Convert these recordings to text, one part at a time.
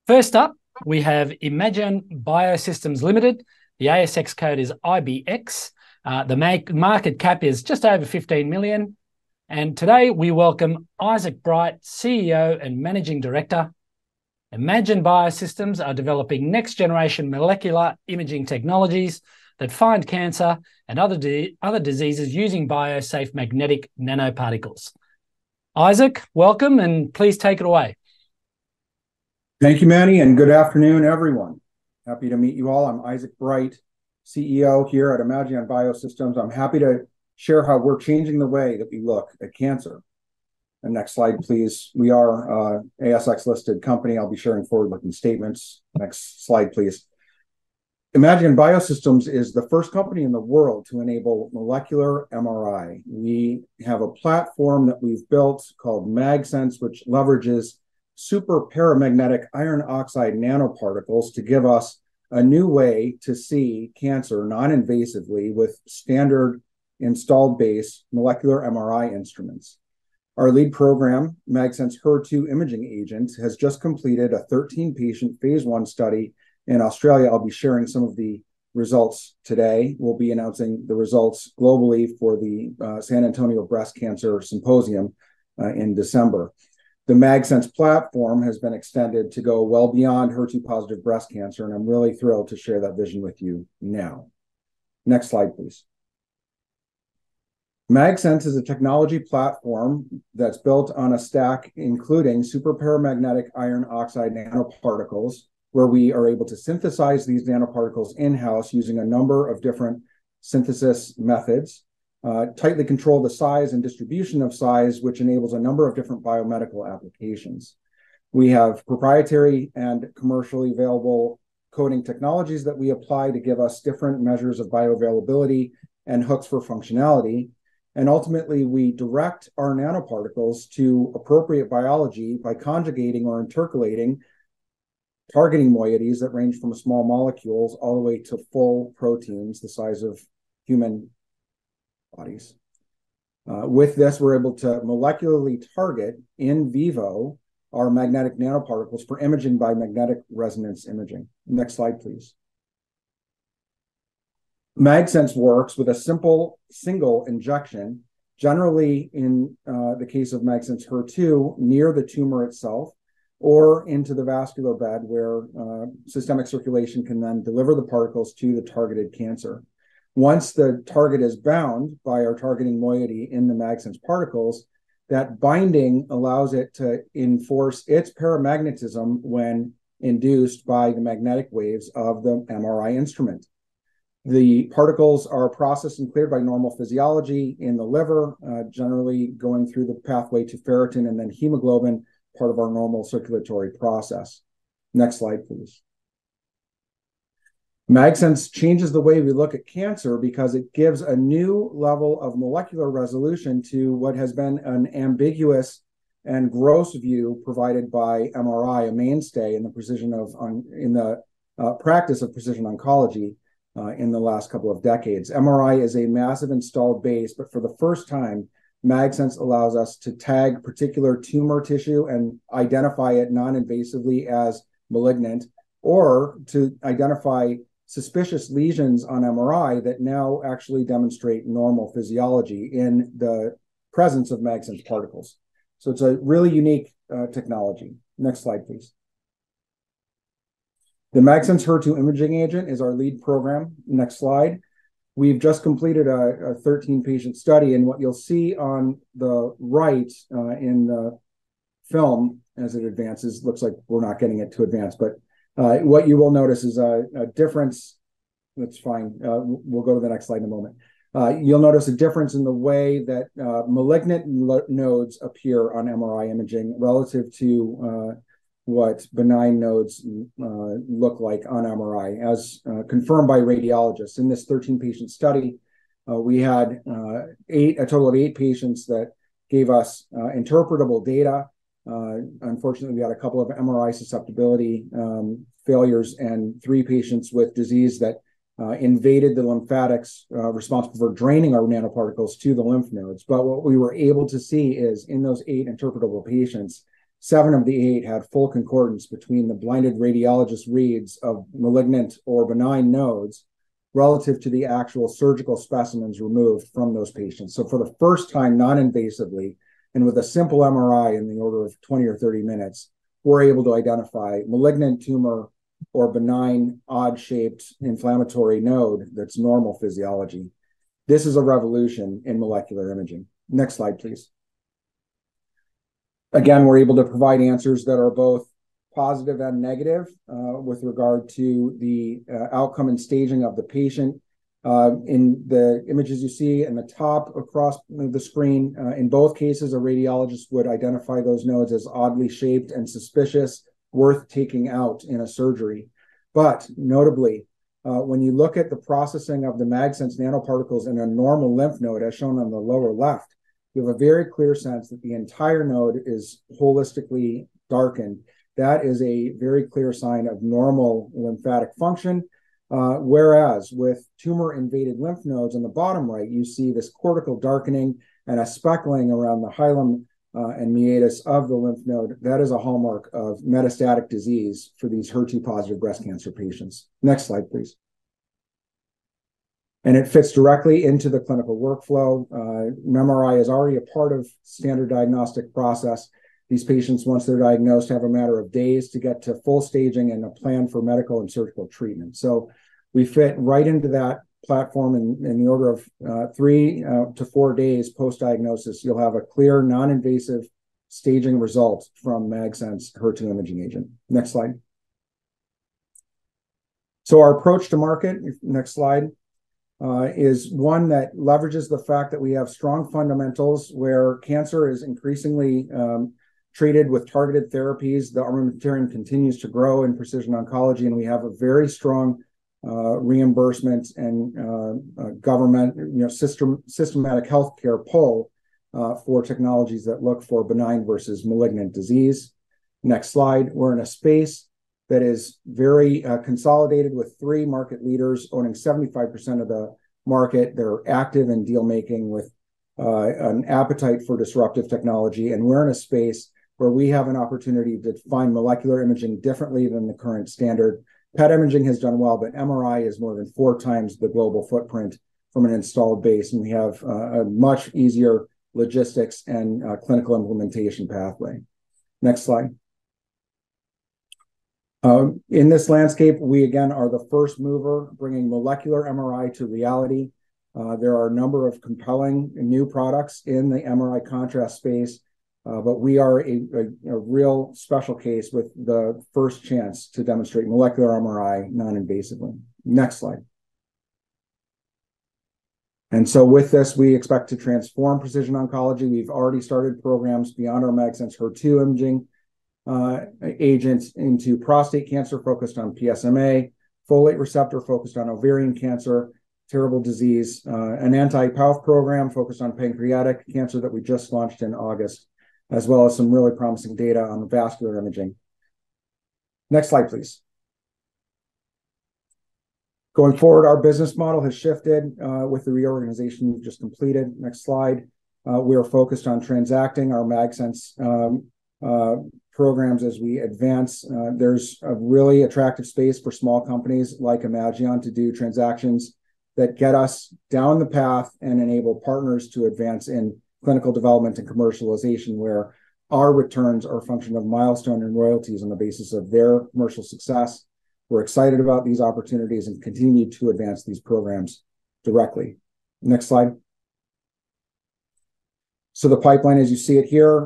First up, we have Imagion Biosystems Limited. The ASX code is IBX. The market cap is just over 15 million. And today we welcome Isaac Bright, CEO and Managing Director. Imagion Biosystems are developing next-generation molecular imaging technologies that find cancer and other diseases using biosafe magnetic nanoparticles. Isaac, welcome, and please take it away. Thank you, Manny, and good afternoon, everyone. Happy to meet you all. I'm Isaac Bright, CEO here at Imagion Biosystems. I'm happy to share how we're changing the way that we look at cancer. And next slide, please. We are an ASX-listed company. I'll be sharing forward-looking statements. Next slide, please. Imagion Biosystems is the first company in the world to enable molecular MRI. We have a platform that we've built called MagSense, which leverages super paramagnetic iron oxide nanoparticles to give us a new way to see cancer non-invasively with standard installed base molecular MRI instruments. Our lead program, MagSense HER2 imaging agent, has just completed a 13-patient phase 1 study in Australia. I'll be sharing some of the results today. We'll be announcing the results globally for the San Antonio Breast Cancer Symposium in December. The MagSense platform has been extended to go well beyond HER2-positive breast cancer, and I'm really thrilled to share that vision with you now. Next slide, please. MagSense is a technology platform that's built on a stack including super paramagnetic iron oxide nanoparticles, where we are able to synthesize these nanoparticles in-house using a number of different synthesis methods, tightly control the size and distribution of size, which enables a number of different biomedical applications. We have proprietary and commercially available coding technologies that we apply to give us different measures of bioavailability and hooks for functionality. And ultimately, we direct our nanoparticles to appropriate biology by conjugating or intercalating targeting moieties that range from small molecules all the way to full proteins the size of human bodies. With this, we're able to molecularly target in vivo our magnetic nanoparticles for imaging by magnetic resonance imaging. Next slide, please. MagSense works with a simple single injection, generally in the case of MagSense HER2, near the tumor itself, or into the vascular bed where systemic circulation can then deliver the particles to the targeted cancer. Once the target is bound by our targeting moiety in the MagSense particles, that binding allows it to enforce its paramagnetism when induced by the magnetic waves of the MRI instrument. The particles are processed and cleared by normal physiology in the liver, generally going through the pathway to ferritin and then hemoglobin, part of our normal circulatory process. Next slide, please. MagSense changes the way we look at cancer because it gives a new level of molecular resolution to what has been an ambiguous and gross view provided by MRI, a mainstay in the practice of precision oncology in the last couple of decades. MRI is a massive installed base, but for the first time, MagSense allows us to tag particular tumor tissue and identify it non-invasively as malignant, or to identify suspicious lesions on MRI that now actually demonstrate normal physiology in the presence of MagSense particles. So it's a really unique technology. Next slide, please. The MagSense HER2 imaging agent is our lead program. Next slide. We've just completed a 13-patient study, and what you'll see on the right in the film as it advances, looks like we're not getting it to advance, but what you will notice is a difference. That's fine. We'll go to the next slide in a moment. You'll notice a difference in the way that malignant nodes appear on MRI imaging relative to what benign nodes look like on MRI, as confirmed by radiologists. In this 13-patient study, we had a total of 8 patients that gave us interpretable data. Unfortunately, we had a couple of MRI susceptibility failures and 3 patients with disease that invaded the lymphatics responsible for draining our nanoparticles to the lymph nodes. But what we were able to see is in those 8 interpretable patients, 7 of the 8 had full concordance between the blinded radiologist reads of malignant or benign nodes relative to the actual surgical specimens removed from those patients. So for the first time, non-invasively, and with a simple MRI in the order of 20 or 30 minutes, we're able to identify malignant tumor or benign odd-shaped inflammatory node that's normal physiology. This is a revolution in molecular imaging. Next slide, please. Again, we're able to provide answers that are both positive and negative with regard to the outcome and staging of the patient. In the images you see in the top across the screen, in both cases, a radiologist would identify those nodes as oddly shaped and suspicious, worth taking out in a surgery. But notably, when you look at the processing of the MagSense nanoparticles in a normal lymph node, as shown on the lower left, you have a very clear sense that the entire node is holistically darkened. That is a very clear sign of normal lymphatic function. Whereas with tumor-invaded lymph nodes on the bottom right, you see this cortical darkening and a speckling around the hilum and meatus of the lymph node. That is a hallmark of metastatic disease for these HER2-positive breast cancer patients. Next slide, please. And it fits directly into the clinical workflow. MRI is already a part of standard diagnostic process. These patients, once they're diagnosed, have a matter of days to get to full staging and a plan for medical and surgical treatment. So we fit right into that platform in the order of 3 to 4 days post-diagnosis. You'll have a clear, non-invasive staging result from MagSense HER2 imaging agent. Next slide. So our approach to market, next slide, is one that leverages the fact that we have strong fundamentals where cancer is increasingly treated with targeted therapies. The armamentarium continues to grow in precision oncology, and we have a very strong reimbursement and government, systematic healthcare pull for technologies that look for benign versus malignant disease. Next slide. We're in a space that is very consolidated with 3 market leaders owning 75% of the market. They're active in deal making with an appetite for disruptive technology, and we're in a space where we have an opportunity to define molecular imaging differently than the current standard. PET imaging has done well, but MRI is more than 4 times the global footprint from an installed base, and we have a much easier logistics and clinical implementation pathway. Next slide. In this landscape, we again are the first mover bringing molecular MRI to reality. There are a number of compelling new products in the MRI contrast space, but we are a real special case with the first chance to demonstrate molecular MRI non-invasively. Next slide. And so with this, we expect to transform precision oncology. We've already started programs beyond our MagSense HER2 imaging agents into prostate cancer focused on PSMA, folate receptor focused on ovarian cancer, terrible disease, an anti-PALF program focused on pancreatic cancer that we just launched in August, as well as some really promising data on vascular imaging. Next slide, please. Going forward, our business model has shifted with the reorganization we've just completed. Next slide. We are focused on transacting our MagSense programs as we advance. There's a really attractive space for small companies like Imagion to do transactions that get us down the path and enable partners to advance in clinical development and commercialization, where our returns are a function of milestone and royalties on the basis of their commercial success. We're excited about these opportunities and continue to advance these programs directly. Next slide. So the pipeline, as you see it here,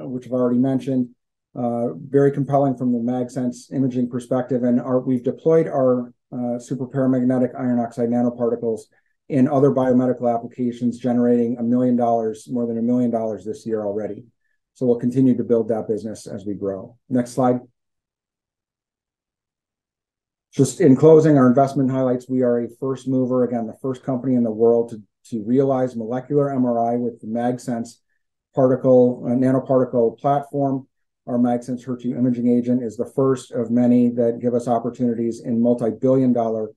which I've already mentioned, very compelling from the MagSense imaging perspective, and we've deployed our super paramagnetic iron oxide nanoparticles in other biomedical applications, generating $1 million, more than $1 million this year already. So we'll continue to build that business as we grow. Next slide. Just in closing, our investment highlights, we are a first mover, again, the first company in the world to realize molecular MRI with the MagSense nanoparticle platform. Our MagSense HER2 imaging agent is the first of many that give us opportunities in multi-billion-dollar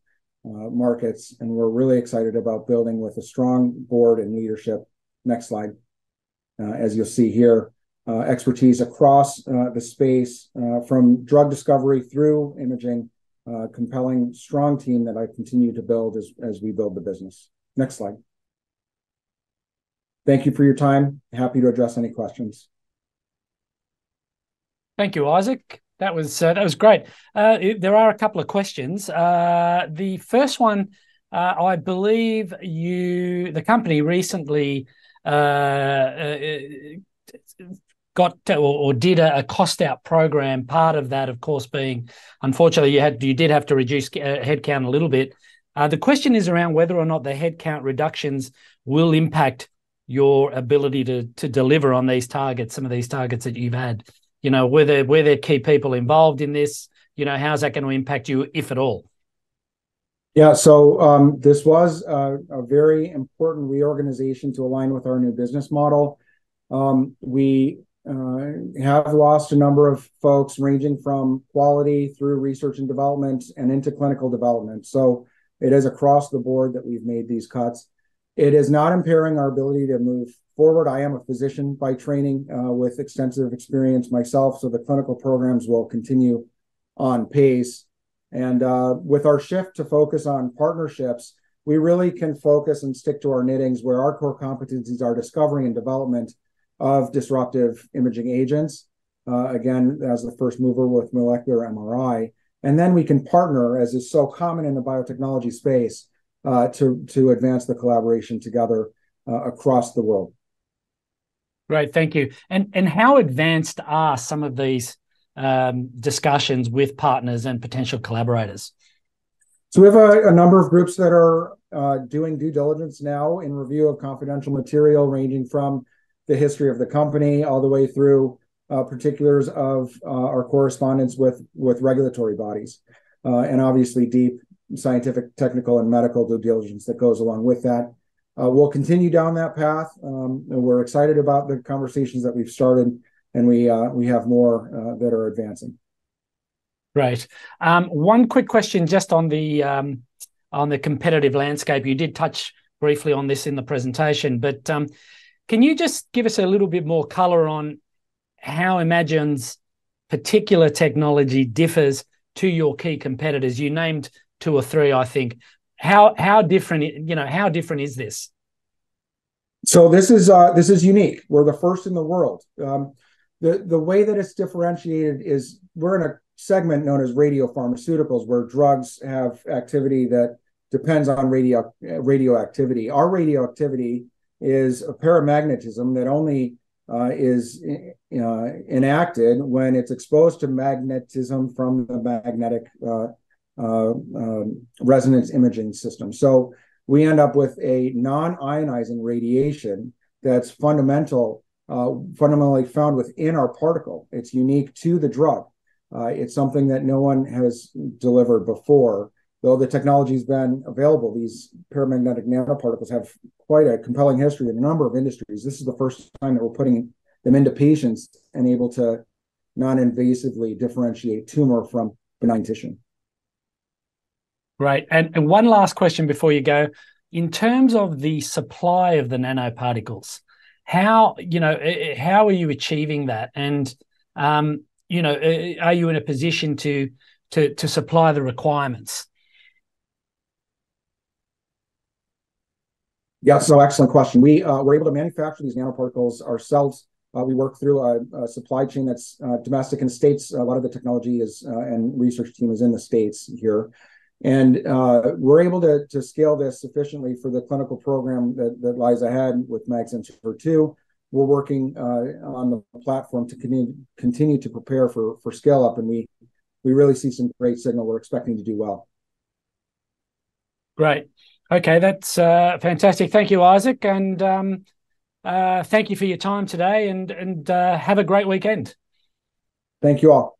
markets, and we're really excited about building with a strong board and leadership. Next slide. As you'll see here, expertise across the space, from drug discovery through imaging. Compelling, strong team that I continue to build as we build the business. Next slide. Thank you for your time. Happy to address any questions. Thank you, Isaac. That was great. There are a couple of questions. The first one, I believe the company recently got or did a cost out program. Part of that, of course, being, unfortunately, you did have to reduce headcount a little bit. The question is around whether or not the headcount reductions will impact your ability to deliver on these targets, some of these targets that you've had. Were there key people involved in this? How's that going to impact you, if at all? Yeah, so this was a very important reorganization to align with our new business model. We have lost a number of folks ranging from quality through research and development and into clinical development. So it is across the board that we've made these cuts. It is not impairing our ability to move forward. I am a physician by training with extensive experience myself, so the clinical programs will continue on pace. And with our shift to focus on partnerships, we really can focus and stick to our knittings where our core competencies are discovery and development of disruptive imaging agents, again, as the first mover with molecular MRI. And then we can partner, as is so common in the biotechnology space, to advance the collaboration together across the world. Great, thank you. And how advanced are some of these discussions with partners and potential collaborators? So we have a number of groups that are doing due diligence now in review of confidential material, ranging from the history of the company all the way through particulars of our correspondence with regulatory bodies, and obviously deep scientific, technical, and medical due diligence that goes along with that. We'll continue down that path. We're excited about the conversations that we've started, and we have more that are advancing. Great. One quick question just on the competitive landscape. You did touch briefly on this in the presentation, but can you just give us a little bit more color on how Imagion's particular technology differs to your key competitors? You named 2 or 3, I think. How different? How different is this? So this is unique. We're the first in the world. The way that it's differentiated is we're in a segment known as radiopharmaceuticals, where drugs have activity that depends on radioactivity. Our radioactivity is a paramagnetism that only is enacted when it's exposed to magnetism from the magnetic resonance imaging system. So we end up with a non-ionizing radiation that's fundamentally found within our particle. It's unique to the drug. It's something that no one has delivered before. Though the technology's been available, these paramagnetic nanoparticles have quite a compelling history in a number of industries. This is the first time that we're putting them into patients and able to non-invasively differentiate tumor from benign tissue. Right. And one last question before you go. In terms of the supply of the nanoparticles, how are you achieving that? And are you in a position to supply the requirements? Yeah, so excellent question. We're able to manufacture these nanoparticles ourselves. We work through a supply chain that's domestic in the States. A lot of the technology and research team is in the States here. And we're able to scale this sufficiently for the clinical program that lies ahead with MAGS-2. We're working on the platform to continue to prepare for scale up, and we really see some great signal. We're expecting to do well. Great. Okay, that's fantastic. Thank you, Isaac, and thank you for your time today, and have a great weekend. Thank you all.